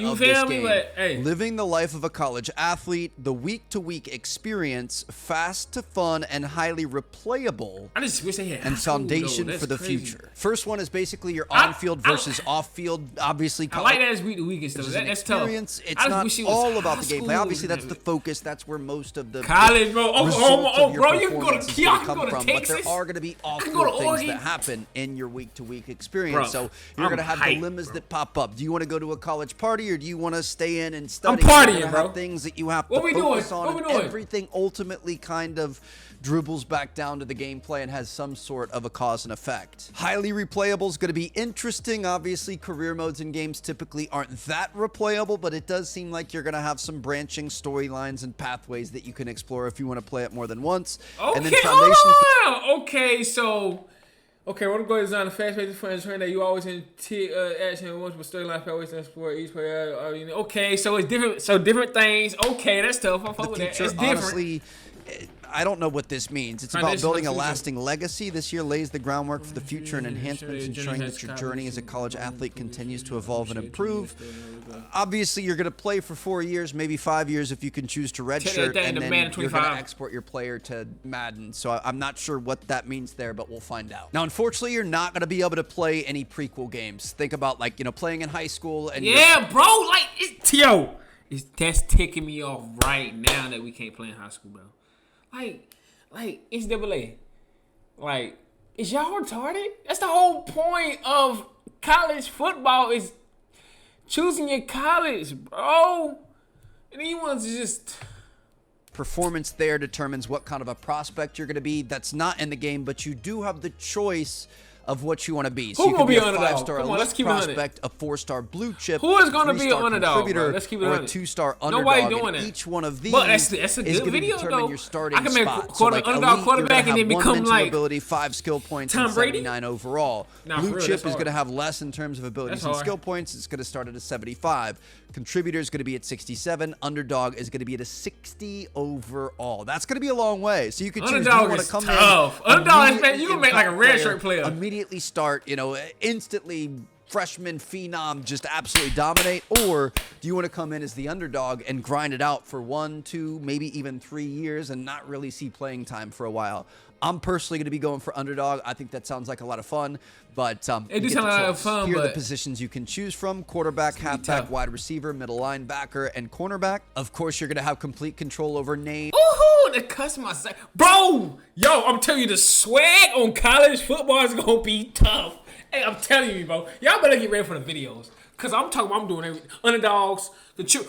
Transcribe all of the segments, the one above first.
You of this feel me? game. But, hey. Living the life of a college athlete, the week-to-week experience, fast to fun and highly replayable, I just wish they had and high school, foundation though. for the That's crazy. future. First one is basically your on-field versus off-field. Obviously, I like that as week to week and stuff. It's an That's tough. experience. It's I just not wish it was all about high the gameplay. school. Obviously, that's the focus. That's where most of the College, bro. results of your Bro, you can go to performance is Key, gonna I can come go to from. Texas. But there are going to be I can off-field go to things Oregon. that happen in your week-to-week experience. Bro, So you're going to have hyped, dilemmas bro. that pop up. Do you want to go to a college party or do you want to stay in and study? I'm partying, You're gonna bro. have things that you have What to we focus doing? on. What we and doing? Everything ultimately kind of dribbles back down to the gameplay and has some sort of a cause and effect. Highly replayable is going to be interesting. Obviously, career modes in games typically aren't that replayable, but it does seem like you're going to have some branching storylines and pathways that you can explore if you want to play it more than once. Okay, And then hold on. Okay, so... Okay, we're going to go design a fast-paced friends train that you always in action once with storyline always explore each player. Okay, so it's different. So different things. Okay, that's tough. I'm fucking with that. It's different. Honestly, I don't know what this means. It's about building a lasting legacy. This year lays the groundwork for the future and enhancements, ensuring that your journey as a college athlete continues to evolve and improve. Obviously, you're going to play for 4 years, maybe 5 years if you can choose to redshirt, and then you're going to export your player to Madden. So I'm not sure what that means there, but we'll find out. Now, unfortunately, you're not going to be able to play any prequel games. Think about, like, playing in high school and bro, like, that's ticking me off right now that we can't play in high school, bro. Like NCAA. Like, is y'all retarded? That's the whole point of college football is choosing your college, bro. And he wants to just... Performance there determines what kind of a prospect you're going to be. That's not in the game, but you do have the choice of what you want to be. So Who you gonna could be be a underdog? 5-star Come on, elite let's keep it 100. prospect, a 4-star blue chip, Who is gonna be an 3-star underdog, contributor, bro? Let's keep it or a 100. 2-star underdog. Nobody doing and that. each one of these But that's a is good going to video, determine though. your starting I can make spot. quarter so like underdog elite, quarterback you're and then gonna have become, 1 mental like, ability, 5 skill points, Tom and Brady? 79 overall. Nah, for Blue real, chip that's is going hard. to have less in terms of abilities That's and hard. skill points. It's going to start at a 75. Contributor is going to be at 67. Underdog is going to be at a 60 overall. That's going to be a long way. So you could choose. Underdog do you want is to come tough. in? Underdog is, man, immediately you gonna make like a impact red shirt player. Immediately start, instantly freshman phenom just absolutely dominate, or do you want to come in as the underdog and grind it out for 1, 2, maybe even 3 years and not really see playing time for a while? I'm personally going to be going for underdog. I think that sounds like a lot of fun, but It do sound like a lot of fun, Here are the but positions you can choose from: quarterback, halfback, tough. wide receiver, middle linebacker, and cornerback. Of course, you're going to have complete control over name. Woohoo! The customize, bro. Yo, I'm telling you, the swag on college football is gonna be tough. Hey, I'm telling you, bro. Y'all better get ready for the videos, cause I'm doing everything. Underdogs. Yo.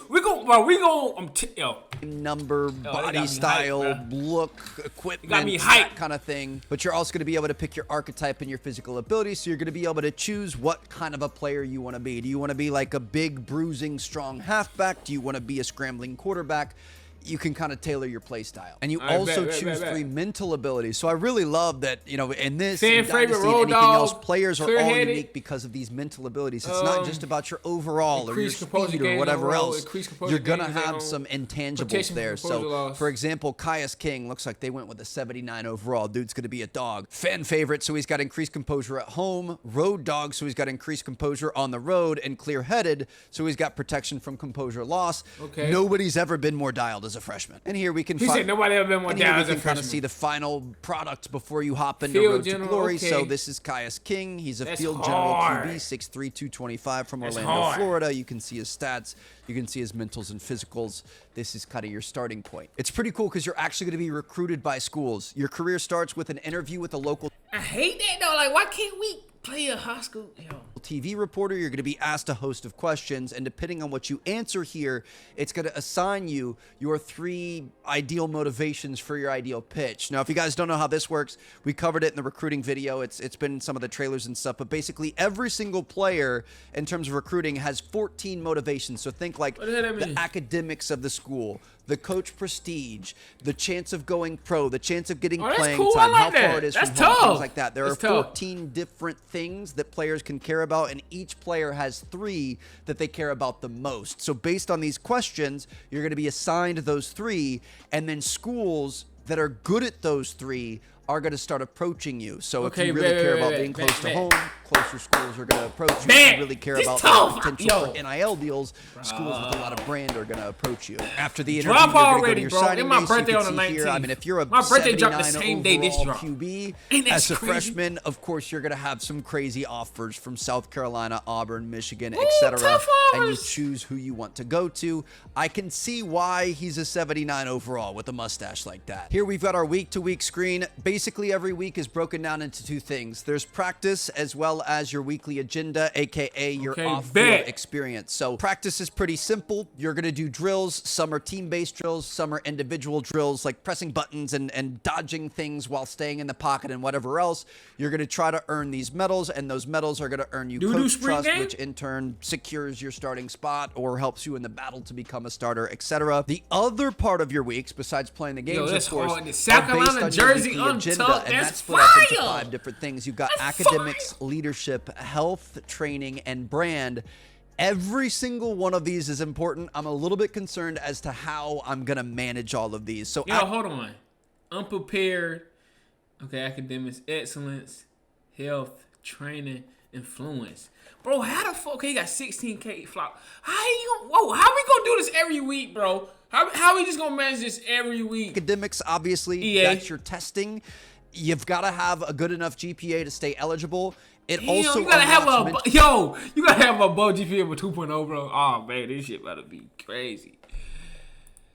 Number, got body me style, hyped, look, equipment, got me that hyped. kind of thing. But you're also going to be able to pick your archetype and your physical ability, so you're going to be able to choose what kind of a player you want to be. Do you want to be like a big, bruising, strong halfback? Do you want to be a scrambling quarterback? You can kind of tailor your play style. And you also choose 3 mental abilities. So I really love that, in this Fan and favorite, Dynasty and road anything dog, else, players are all clear-headed. unique because of these mental abilities. It's not just about your overall or your Increased composure speed or gains whatever on roll, else. increased composure You're going to gains have on some intangibles protection there. from composure So, loss. for example, Caius King looks like they went with a 79 overall. Dude's going to be a dog. Fan favorite, so he's got increased composure at home. Road dog, so he's got increased composure on the road. And clear-headed, so he's got protection from composure loss. Okay. Nobody's ever been more dialed as a freshman. And here we can He said nobody ever been more and here down we as a can kind of freshman. see the final product before you hop into Field Road general, to Glory. okay. So this is Caius King. He's a That's field hard. general QB, 6'3", 225 from That's Orlando, hard. Florida. You can see his stats. You can see his mentals and physicals. This is kind of your starting point. It's pretty cool because you're actually going to be recruited by schools. Your career starts with an interview with a local I hate that though. Like, why can't we play a high school? Yo. TV reporter. You're going to be asked a host of questions, and depending on what you answer here, it's going to assign you your 3 ideal motivations for your ideal pitch. Now, if you guys don't know how this works, we covered it in the recruiting video. It's been in some of the trailers and stuff, but basically every single player in terms of recruiting has 14 motivations. So think like What the hell that the mean? academics of the school, the coach prestige, the chance of going pro, the chance of getting Oh, that's playing cool. I time, like how far that. it is That's from home, tough. things like that. There That's are tough. 14 different things that players can care about, and each player has 3 that they care about the most. So based on these questions, you're going to be assigned those 3, and then schools that are good at those 3 are going to start approaching you. So if you really care about being close to home, closer schools are going to approach you. If you really care about the potential for NIL deals, schools with a lot of brand are going to approach you. After the interview, you're going to go to your signing day. So you can see here, I mean, if you're a 79 overall QB, as a freshman, of course, you're going to have some crazy offers from South Carolina, Auburn, Michigan, etc. And you choose who you want to go to. I can see why he's a 79 overall with a mustache like that. Here we've got our week-to-week screen. Basically, every week is broken down into two things. There's practice as well as your weekly agenda, aka your off-field experience. So practice is pretty simple. You're going to do drills. Some are team-based drills. Some are individual drills, like pressing buttons and dodging things while staying in the pocket and whatever else. You're going to try to earn these medals, and those medals are going to earn you coach trust, which in turn secures your starting spot or helps you in the battle to become a starter, etc. The other part of your weeks, besides playing the games, of course, are based on your weekly agenda, and that's split up into 5 different things. You've got academics, leadership, health, training, and brand. Every single one of these is important. I'm a little bit concerned as to how I'm going to manage all of these. So, hold on. Unprepared. Okay, academics, excellence, health, training, influence. Bro, how the fuck? Okay, you got 16K flop. How we gonna do this every week, bro? How we just gonna manage this every week? Academics, obviously, that's your testing. You've got to have a good enough GPA to stay eligible. You gotta have a above GPA of a 2.0, bro. Oh man, this shit about to be crazy.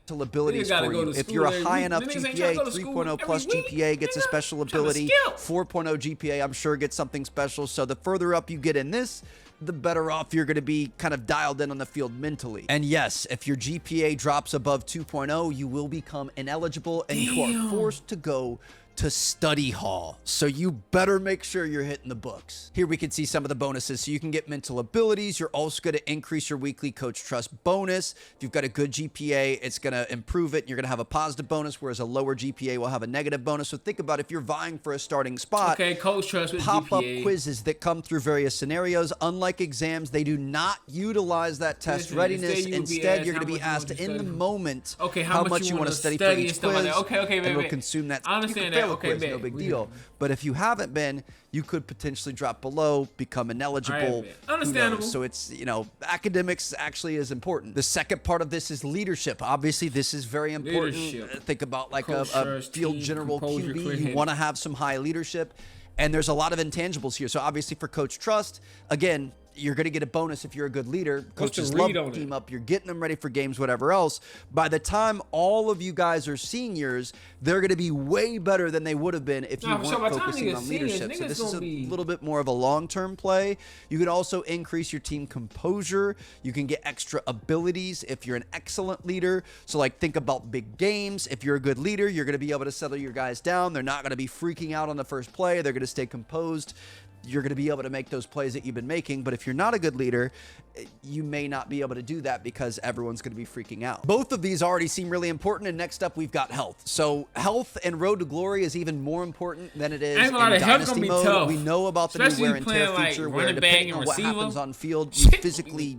Abilities for you. If you're a high enough GPA, 3.0 plus GPA gets a special ability. 4.0 GPA, I'm sure, gets something special. So the further up you get in this, the better off you're going to be kind of dialed in on the field mentally. And yes, if your GPA drops above 2.0, you will become ineligible and you are forced to go to study hall. So you better make sure you're hitting the books. Here we can see some of the bonuses. So you can get mental abilities. You're also going to increase your weekly coach trust bonus. If you've got a good GPA, it's going to improve it. You're going to have a positive bonus, whereas a lower GPA will have a negative bonus. So think about if you're vying for a starting spot. Okay, coach trust with pop-up quizzes that come through various scenarios. Unlike exams, they do not utilize that test readiness. Instead, you're going to be asked in the moment how much you want to study for each quiz. And we'll consume that. I understand that. Okay, no big deal. But if you haven't been, you could potentially drop below, become ineligible. Understandable. So it's, academics actually is important. The second part of this is leadership. Obviously, this is very important. Think about like a field general QB. You want to have some high leadership. And there's a lot of intangibles here. So obviously for coach trust, again, you're going to get a bonus if you're a good leader. Coaches love to team up. You're getting them ready for games, whatever else. By the time all of you guys are seniors, they're going to be way better than they would have been if you weren't focusing on leadership. So this is a little bit more of a long-term play. You can also increase your team composure. You can get extra abilities if you're an excellent leader. So like think about big games. If you're a good leader, you're going to be able to settle your guys down. They're not going to be freaking out on the first play. They're going to stay composed. You're going to be able to make those plays that you've been making. But if you're not a good leader, you may not be able to do that because everyone's going to be freaking out. Both of these already seem really important. And next up, we've got health. So health and Road to Glory is even more important than it is in Dynasty mode. Tough. We know about the new wear and tear feature where depending on what happens on field, you physically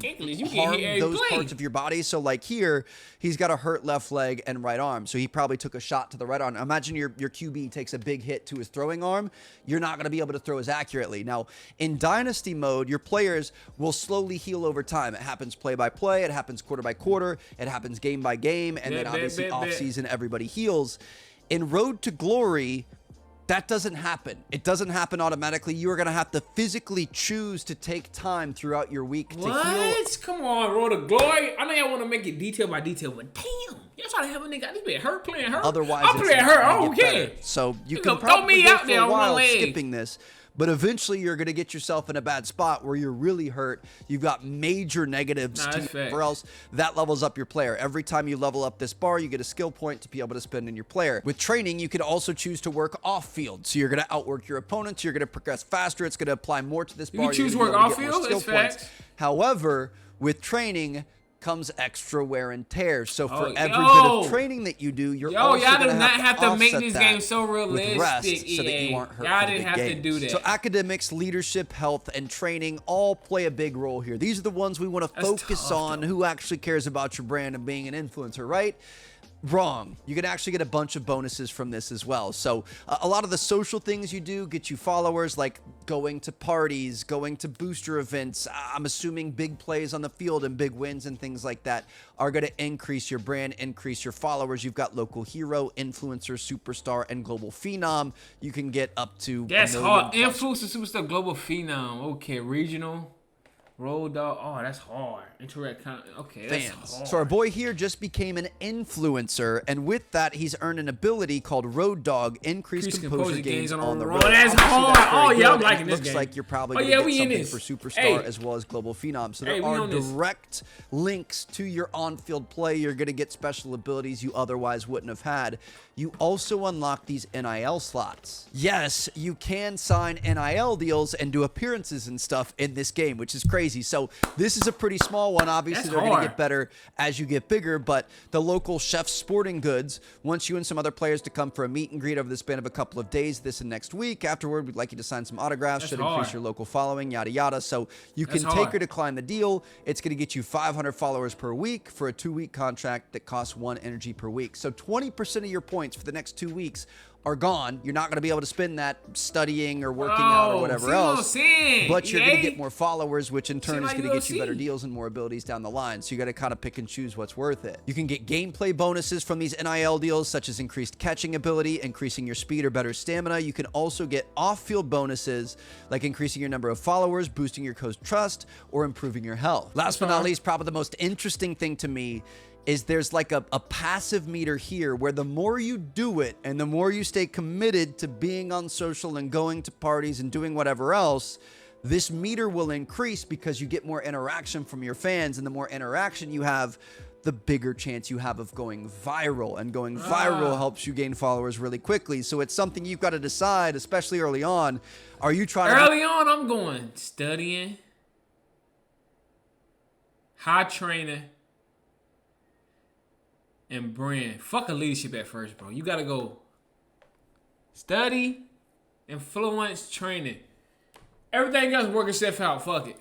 harm those parts of your body. So like here, he's got a hurt left leg and right arm. So he probably took a shot to the right arm. Imagine your QB takes a big hit to his throwing arm. You're not going to be able to throw as accurately. Now, in Dynasty mode, your players will slowly heal over time. It happens play by play. It happens quarter by quarter. It happens game by game. And then obviously off season, everybody heals. In Road to Glory, that doesn't happen. It doesn't happen automatically. You are going to have to physically choose to take time throughout your week to heal. Come on, Road to Glory. I know y'all want to make it detail by detail, but damn. Y'all trying to have a nigga. This been hurt playing hurt. Otherwise, I'm playing hurt. I don't care. So you can probably go for a while skipping this. But eventually, you're going to get yourself in a bad spot where you're really hurt. You've got major negatives or else that levels up your player. Every time you level up this bar, you get a skill point to be able to spend in your player. With training, you can also choose to work off field. So you're going to outwork your opponents. You're going to progress faster. It's going to apply more to this bar. You choose work off field? It's facts. However, with training comes extra wear and tear. So for every bit of training that you do, you're also y'all do not have to make this game so realistic. Rest, so that you aren't hurt. Y'all didn't have to do that. So academics, leadership, health, and training all play a big role here. These are the ones we want to focus on. Who actually cares about your brand and being an influencer, right? Wrong. You can actually get a bunch of bonuses from this as well. So a lot of the social things you do get you followers, like going to parties, going to booster events. I'm assuming big plays on the field and big wins and things like that are going to increase your brand, increase your followers. You've got local hero, influencer, superstar, and global phenom. You can get up to that's hard. Influencer, superstar, global phenom. Okay, regional. Road dog. Oh, that's hard. Interact. Okay, that's hard. So our boy here just became an influencer, and with that, he's earned an ability called Road Dog, increased composure gains on the road. Oh, that's hard. Oh, yeah, I'm liking this game. Looks like you're probably going to get something for Superstar as well as Global Phenom. So there are direct links to your on-field play. You're going to get special abilities you otherwise wouldn't have had. You also unlock these NIL slots. Yes, you can sign NIL deals and do appearances and stuff in this game, which is crazy. So this is a pretty small one. Obviously, they're going to get better as you get bigger, but the local Chef's Sporting Goods wants you and some other players to come for a meet and greet over the span of a couple of days, this and next week. Afterward, we'd like you to sign some autographs, should increase your local following, yada, yada. So you can take or decline the deal. It's going to get you 500 followers per week for a 2-week contract that costs 1 energy per week. So 20% of your points for the next 2 weeks are gone. You're not going to be able to spend that studying or working out or whatever else, but you're going to get more followers, which in turn is going to get you better deals and more abilities down the line. So you got to kind of pick and choose what's worth it. You can get gameplay bonuses from these NIL deals, such as increased catching ability, increasing your speed or better stamina. You can also get off-field bonuses like increasing your number of followers, boosting your coach trust, or improving your health. Last but not least, probably the most interesting thing to me is there's like a passive meter here where the more you do it and the more you stay committed to being on social and going to parties and doing whatever else, this meter will increase because you get more interaction from your fans, and the more interaction you have, the bigger chance you have of going viral, and going viral helps you gain followers really quickly. So it's something you've got to decide, especially early on. Are you trying early on, I'm going studying, high training, and brand. Fuck a leadership at first, bro. You gotta go study, influence, training. Everything else work itself out. Fuck it.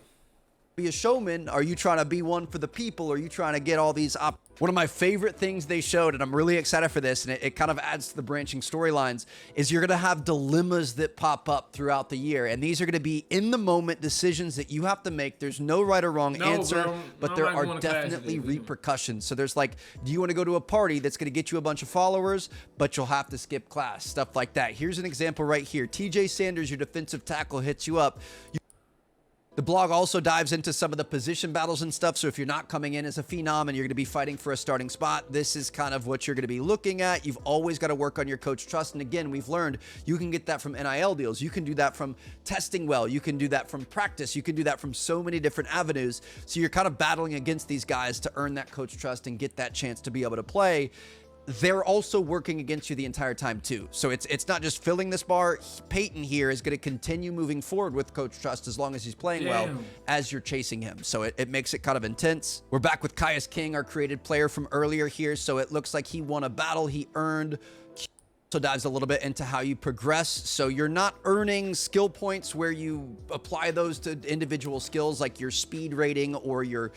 Be a showman? Are you trying to be one for the people? Are you trying to get all these One of my favorite things they showed, and I'm really excited for this, and it kind of adds to the branching storylines, is you're going to have dilemmas that pop up throughout the year. And these are going to be in-the-moment decisions that you have to make. There's no right or wrong answer, but there are definitely repercussions. So there's like, do you want to go to a party that's going to get you a bunch of followers, but you'll have to skip class? Stuff like that. Here's an example right here. TJ Sanders, your defensive tackle, hits you up. The blog also dives into some of the position battles and stuff. So if you're not coming in as a phenom and you're going to be fighting for a starting spot, this is kind of what you're going to be looking at. You've always got to work on your coach trust. And again, we've learned you can get that from NIL deals. You can do that from testing well. You can do that from practice. You can do that from so many different avenues. So you're kind of battling against these guys to earn that coach trust and get that chance to be able to play. They're also working against you the entire time too. So it's not just filling this bar. Peyton here is going to continue moving forward with Coach Trust as long as he's playing well as you're chasing him. So it makes it kind of intense. We're back with Caius King, our created player from earlier here. So it looks like he won a battle. He earned. So dives a little bit into how you progress. So you're not earning skill points where you apply those to individual skills like your speed rating or your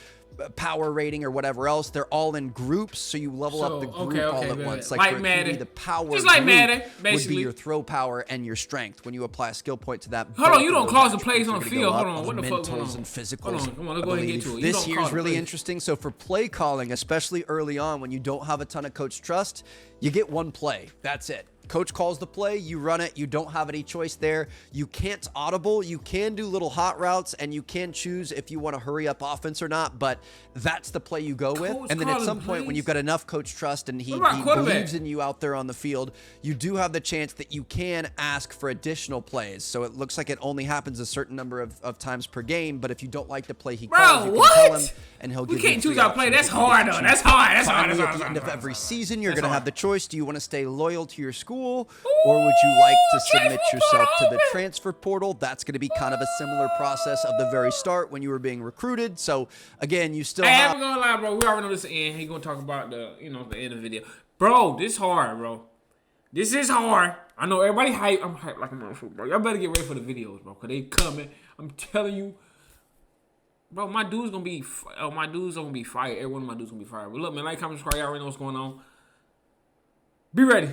power rating or whatever else. They're all in groups, so you level up the group all at once. Like for Madden, the power just like Madden, would be your throw power and your strength. When you apply a skill point to that, hold on, you don't cause the plays on the field. Hold on, what the fuck? Mentals and physicals. Hold on, come on, let's go ahead and get to it. This year's really interesting. So for play calling, especially early on when you don't have a ton of coach trust, you get one play. That's it. Coach calls the play, you run it, you don't have any choice there. You can't audible, you can do little hot routes, and you can choose if you want to hurry up offense or not, but that's the play you go with. And then at some point when you've got enough coach trust and he believes in you out there on the field, you do have the chance that you can ask for additional plays. So it looks like it only happens a certain number of times per game, but if you don't like the play he calls, you can tell him and he'll give you. We can't choose our play. That's hard though. That's hard. That's hard. At the end of every season, you're going to have the choice. Do you want to stay loyal to your school? Or would you like to submit yourself to the transfer portal? That's going to be kind of a similar process of the very start when you were being recruited. So again, you still have. I'm gonna lie, bro. We already know this end. He's gonna talk about the end of the video, bro. This hard, bro. This is hard. I know everybody hype. I'm hyped like a motherfucker, bro. Y'all better get ready for the videos, bro, cause they coming. I'm telling you, bro. My dude's gonna be. My dude's gonna be fired. Every one of my dudes gonna be fired. But look, man, like, comment, subscribe. Y'all already know what's going on. Be ready.